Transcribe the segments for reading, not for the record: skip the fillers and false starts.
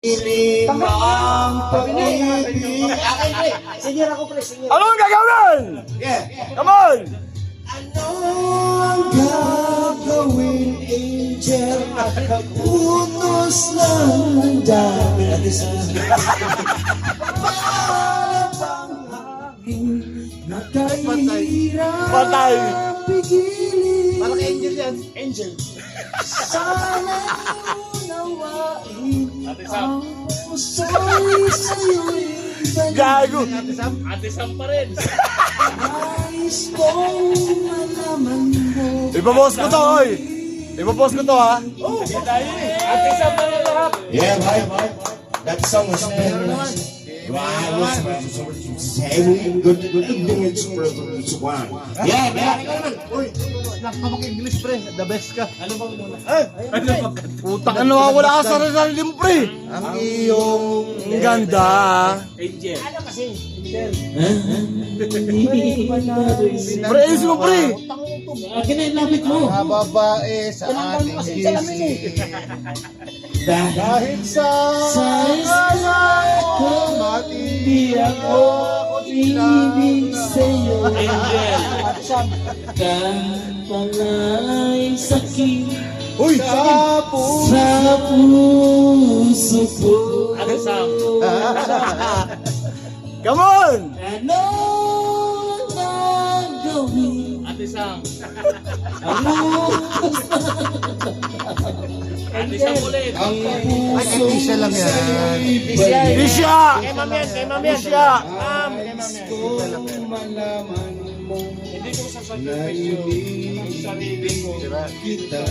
Ang pag-ibig. Senior ako, pre. Senior. Anong gagawin? Yeah. Come on! Ano ang gagawin, angel? Kapunos ng dami. Para bang aking nakahirap Patay. pigilin. Parang angel yan. Angel. Sana unawain ang puso'y sa'yo'y Gago! Ate Sam pa rin. nais kong malaman mo. Ipapost ko to, oy! Ipapost ko to, ha? Ate Sam pa rin lahat. Yeah, right. That song was very nice. Good evening, it's Juan. Yeah, ikaw naman. Uy, Nakapag-English, pre. The best ka. Ano bang muna? Putang ano, wala ka sa sarili mo, pre! ang iyong Ang ganda, Angel. Ano kasi? Pre, ayos mo, pre! Akin na yung lapit mo. mga babae sa ating gising. Dahil sa alay ko, matindi ako ibig sa'yo. Angel. Pala'y sakit Uy, sa puso. sa puso ko. Ate Sam. Come on! Ano ang gagawin? Ate Sam. Ano Ate Sam ulit. Ang puso lang yan. Isya! Kay Ma'am yan. Kay Ma'am yan. Isya! Kung malaman mo Hindi ko sa na ang sarili ko. kita.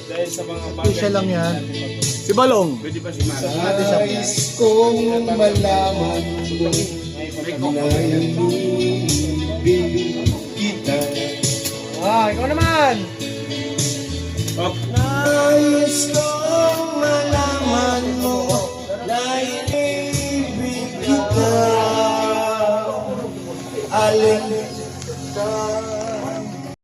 Dahil sa mga bagay. lang yan. Si Balong! Pwede ba si Mara? Nais kong malaman mo na inibig kita. Ikaw naman. Nais kong malaman mo na inibig kita. Alin